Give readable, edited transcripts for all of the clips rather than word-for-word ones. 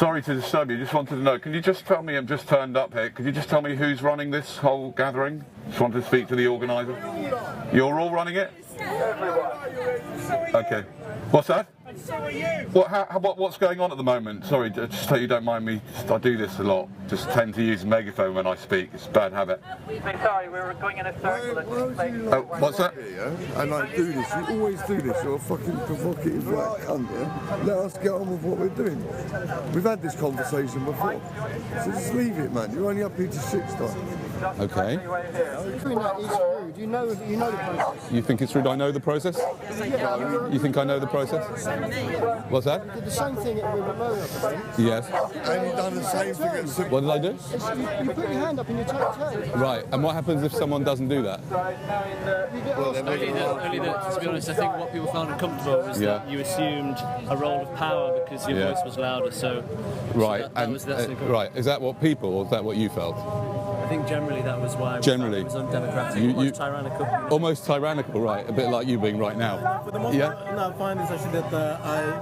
Sorry to disturb you, just wanted to know, can you just tell me, I'm just turned up here, could you just tell me who's running this whole gathering? Just want to speak to the organiser. You're all running it? Okay. What's that? And so are you. What's going on at the moment? Sorry, just so you don't mind me, I do this a lot. Just tend to use a megaphone when I speak. It's a bad habit. Sorry, we were going in a circle. What's that? And I do this. You always do this. You're a fucking provocative right cunt, yeah? Let us get on with what we're doing. We've had this conversation before. So just leave it, man. You're only up here to shit stuff. Okay. Doing that is rude. You know the process. You think it's rude? I know the process? You think I know the process? What's that? You did the same thing at Wimbledon. Yes. And you've done the same thing at Super. What did I do? You put your hand up and you take Right. And what happens if someone doesn't do that? Only that, to be honest, I think what people found uncomfortable was that you assumed a role of power because your voice was louder. So right. Right. Is that what people, or is that what you felt? I think generally that was why generally it was undemocratic, almost tyrannical. Almost tyrannical, right? A bit like you being right now. For the most part, I find is actually that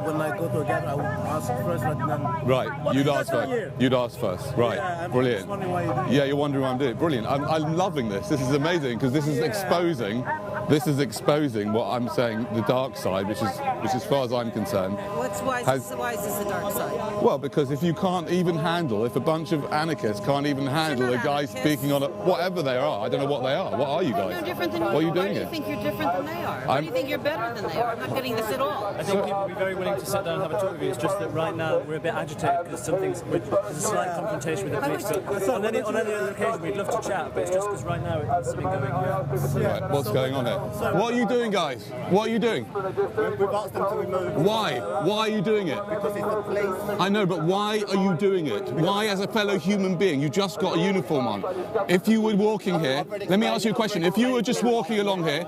when I go to a gather, I will ask first, and then. Right, you'd ask first. You'd ask first, right? Yeah, brilliant. Just wondering why you do it. Yeah, you're wondering why I'm doing it. Brilliant. I'm loving this. This is amazing because this is exposing. This is exposing what I'm saying, the dark side, which is, as far as I'm concerned. Why is this the dark side? Well, because if you can't even handle, if a bunch of anarchists can't even handle a guy speaking on whatever they are, I don't know what they are. What are you guys? No different than what are you doing Why do you here? think you're different than they are? Why do you think you're better than they are? I'm not getting this at all. I think people would be very willing to sit down and have a talk with you. It's just that right now we're a bit agitated because there's a slight confrontation with the police. But on any other occasion we'd love to chat, but it's just because right now there's something going on. Right, what's going on here? What are you doing, guys? What are you doing? We've asked them to remove. Why? Why are you doing it? Because it's the police. I know, but why are you doing it? Why, as a fellow human being, you just got a uniform on? If you were walking here, let me ask you a question. If you were just walking along here,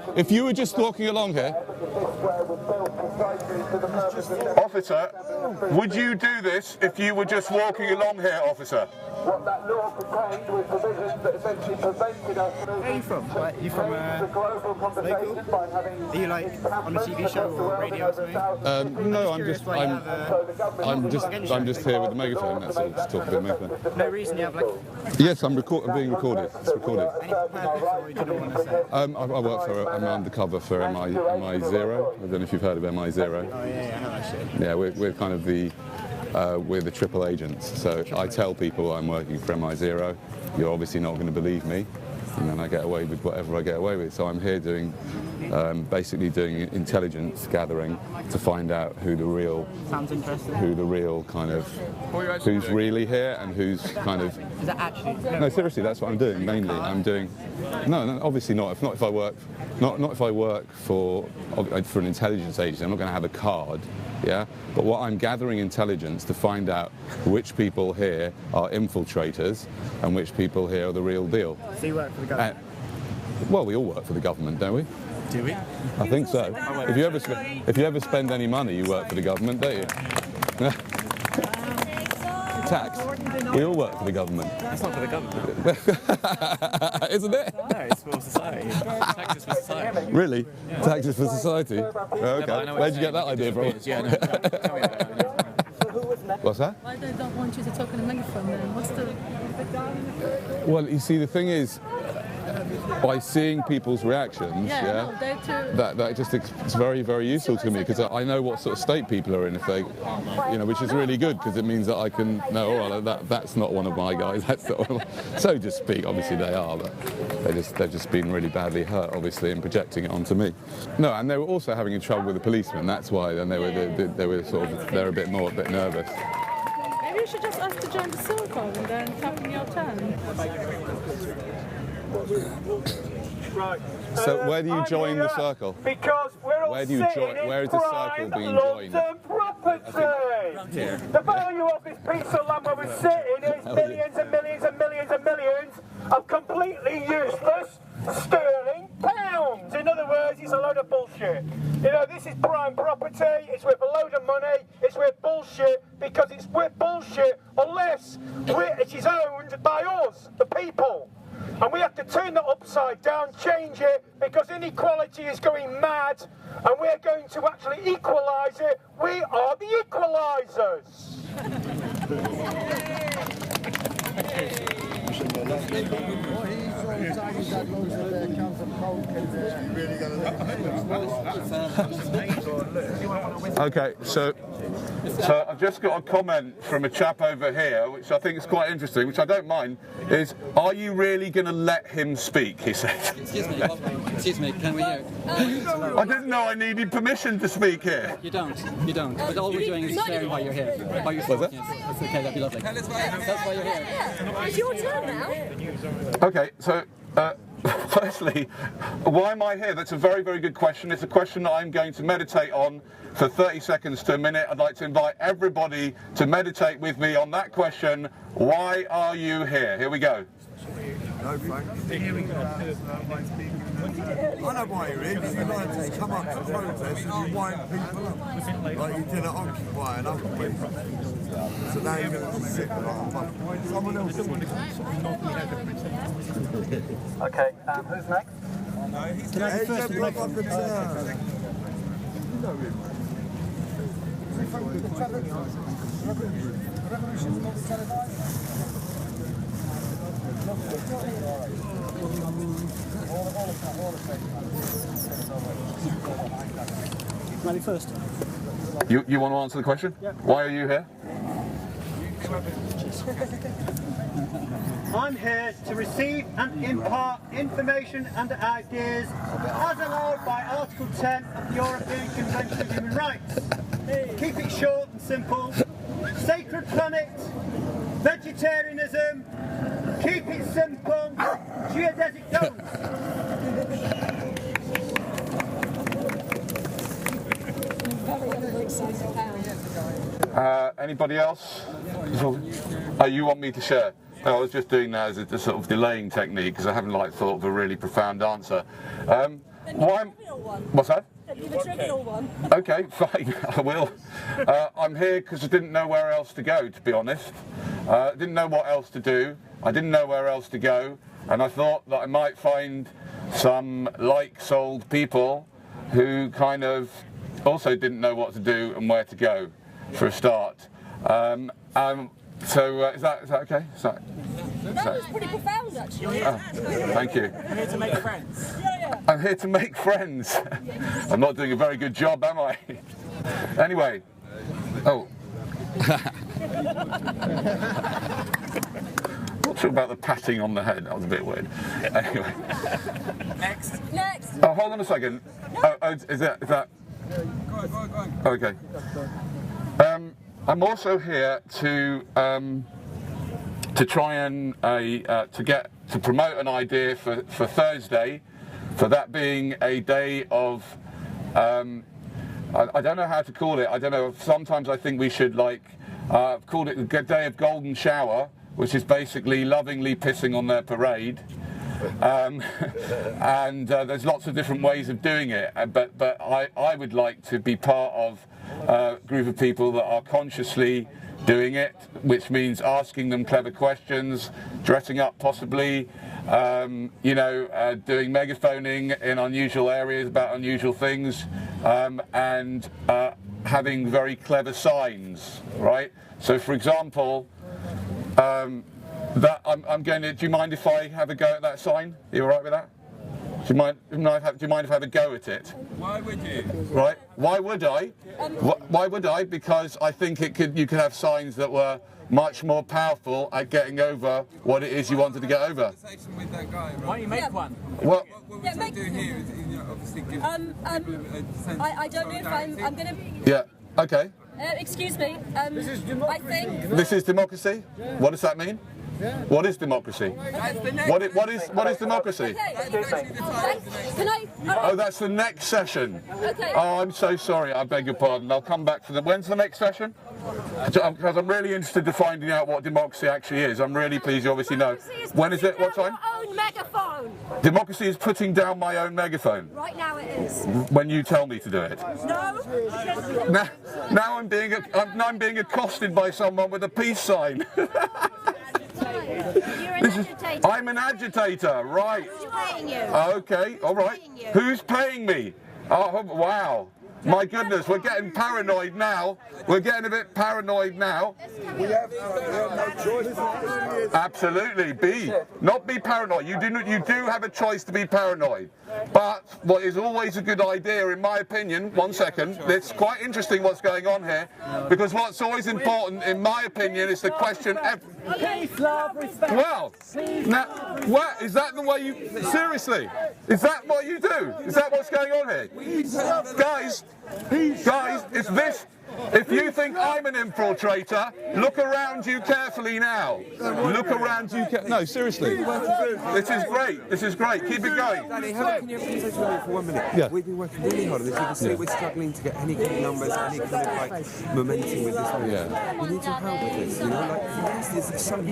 Officer, would you do this if you were just walking along here, officer? What that law contained was provisions that essentially prevented us from... Where are you from? You from Lakewood? Are you like on a TV show or radio or something? No, I'm just here with the megaphone. That's all. Just talking with the megaphone. No reason you have like. Yes, I'm being recorded. It's recorded. Any purpose or you don't want to say? I work for. I'm undercover for MI0. I don't know if you've heard of MI0. Oh yeah, I know that shit. Yeah, we're kind of the. We're the triple agents, so I tell people I'm working for MI0. You're obviously not going to believe me, and then I get away with whatever I get away with. So I'm here doing, basically doing intelligence gathering to find out who the real kind of, who's really here and who's kind of. Is that actually? No, seriously, that's what I'm doing mainly. I'm doing. No, obviously not. If I work, not if I work for an intelligence agency. I'm not going to have a card. Yeah, but what I'm gathering intelligence to find out which people here are infiltrators and which people here are the real deal. So you work for the government? Well, we all work for the government, don't we? Do we? I think so. If you ever spend any money, you work for the government, don't you? Tax. We all work for the government. It's not for the government. Isn't it? No, it's for society. Tax is for society. Really? Yeah. Tax is for society? Oh, okay. Yeah, where'd you get that idea from? Yeah, no, tell me about it. What's that? Why they don't want you to talk in a megaphone then? What's the... Well, you see, the thing is, by seeing people's reactions, that just it's very, very useful to me because I know what sort of state people are in if they, which is really good because it means that I can know, all right, that's not one of my guys. That's not one of my... So to speak, obviously they are, but they've just been really badly hurt, obviously, and projecting it onto me. No, and they were also having trouble with the policemen. That's why, and they're a bit nervous. Maybe you should just ask to join the circle and then tap in your turn. Right. So where do you join the circle? Because we're all Where do you join? Where is the circle being joined? Property. The value of this piece of land where we're sitting is millions and millions and millions and millions of completely useless sterling pounds. In other words, it's a load of bullshit. This is prime property. It's worth a load of money. It's worth bullshit because it's worth bullshit unless it is owned by us, the people. And we have to turn that upside down, change it, because inequality is going mad, and we're going to actually equalise it. We are the equalisers. Okay, so I've just got a comment from a chap over here, which I think is quite interesting, which I don't mind, is, are you really going to let him speak, he said. Excuse me, can we hear? I didn't know I needed permission to speak here. You don't. But all we're doing is sharing why you're here. Why you're speaking. That's okay, that'd be lovely. That's why you're here. It's your turn now. Okay, so firstly, why am I here? That's a very, very good question. It's a question that I'm going to meditate on for 30 seconds to a minute. I'd like to invite everybody to meditate with me on that question. Why are you here? Here we go. No, Frank. I know why you're here, because you like to come up to protest and you wind people up. Like you did at Occupy and other places. So now you're going to sit like a mum. Someone else. Okay, who's next? Can I be first to the microphone? You know him. Ready first? You want to answer the question? Yeah. Why are you here? I'm here to receive and impart information and ideas as allowed by Article 10 of the European Convention of Human Rights. Keep it short and simple. Sacred planet, vegetarianism, keep it simple, geodesic domes. Anybody else? Oh, you want me to share? No, I was just doing that as a sort of delaying technique because I haven't thought of a really profound answer. What's that? Give a trivial one. Okay, fine, I will. I'm here because I didn't know where else to go, to be honest. I didn't know what else to do. I didn't know where else to go, and I thought that I might find some like-souled people who kind of also didn't know what to do and where to go, for a start. So is that okay? That was pretty profound, actually. Thank you. I'm here to make friends. I'm here to make friends. I'm not doing a very good job, am I? Anyway. Oh. Not sure about the patting on the head. That was a bit weird. Anyway. Next. Oh, hold on a second. Oh, is that? Go on. Okay. I'm also here to try and to promote an idea for Thursday, for that being a day of I don't know how to call it. I don't know. Sometimes I think we should call it the day of golden shower, which is basically lovingly pissing on their parade. And there's lots of different ways of doing it, but I would like to be part of a group of people that are consciously doing it, which means asking them clever questions, dressing up possibly, doing megaphoning in unusual areas about unusual things, and having very clever signs, right? So, for example, I'm going to. Do you mind if I have a go at that sign? Are you all right with that? Do you mind if I have a go at it? Why would you? Right? Why would I? Why would I? Because I think you could have signs that were much more powerful at getting over what it is you wanted to get over. With that guy, right? Why don't you make one? Well, what we're trying to do here is obviously give people a sense. I don't know if I'm going to... yeah. Okay. Excuse me. This is democracy. I think... This is democracy? Yeah. What does that mean? Yeah. What is democracy? What is democracy? Okay. Can I? Oh, that's the next session. Okay. Oh, I'm so sorry. I beg your pardon. I'll come back for the. When's the next session? Because I'm really interested in finding out what democracy actually is. I'm really pleased you obviously know. When is it? What time? Your own megaphone. Democracy is putting down my own megaphone. Right now it is. When you tell me to do it. No. Now I'm being accosted by someone with a peace sign. I'm an agitator, right? Who's paying you? Okay, all right. Who's paying me? Oh, wow. My goodness, we're getting paranoid now. We're getting a bit paranoid now. We have no choice. Absolutely, not be paranoid. You do have a choice to be paranoid. But what is always a good idea, in my opinion, one second, it's quite interesting what's going on here, because what's always important, in my opinion, is the question. Peace, love, respect. Well, now, what is that the way you? Seriously, is that what you do? Is that what's going on here, guys? Guys, it's this. If you think I'm an infiltrator, look around you carefully now. Look around you. No, seriously. This is great. This is great. Keep it going. Danny, can you have a conversation with me for 1 minute? Yeah. We've been working really hard on this. You can see we're struggling to get any kind of numbers, any kind of like momentum with this movement. Yeah. We need your help with this. You know, like yes, there's some.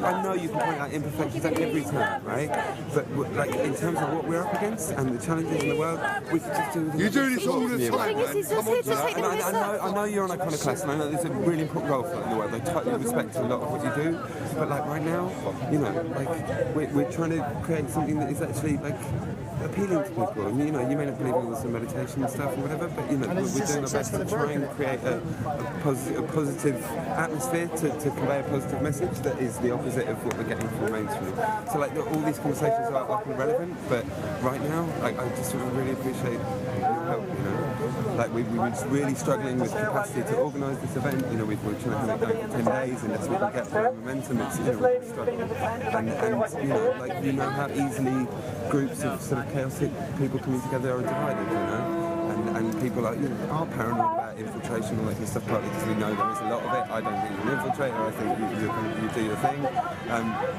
I know you can point out imperfections at every time, right? But like in terms of what we're up against and the challenges in the world, we could just do. You do this all the time. I know you're an iconoclast, and I know there's a really important role for it in the world. I totally respect a lot of what you do, but like right now, you know, like we're trying to create something that is actually like appealing to people. And you know, you may not believe in some meditation and stuff or whatever, but you know, we're doing our best to try and create a positive atmosphere to convey a positive message that is the opposite of what we're getting from mainstream. So like all these conversations are often relevant, but right now, like I just sort of really appreciate your help. You know. Like we've been really struggling with capacity to organise this event. You know, we're trying to have it going for 10 days unless we can get the momentum. It's, you know, we're struggling. And you know, like you know how easily groups of sort of chaotic people coming together are divided. You know. And people are, you know, are paranoid about infiltration and all that kind of stuff, partly because we know there is a lot of it. I don't think you're an infiltrator. I think you do your thing.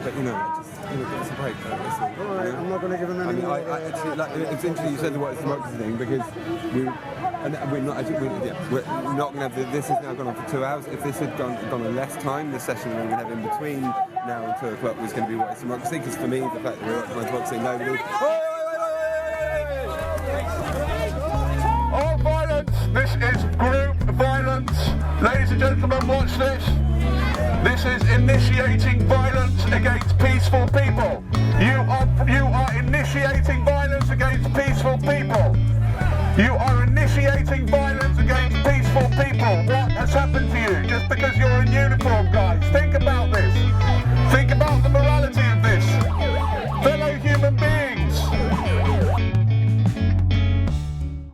But you know, just give us a break. Alright, I'm not going to give him any. I actually, like, it's interesting you said the word democracy thing, because we're not actually, we're not going to have this has now gone on for 2 hours. If this had gone on less time, the session we would have in between now and 2 o'clock was going to be what is democracy. Because for me, the fact that we're occupying democracy, nobody. All violence. This is group violence. Ladies and gentlemen, watch this. This is initiating violence against peaceful people. You are initiating violence against peaceful people. You are initiating violence against peaceful people. What has happened to you? Just because you're in uniform,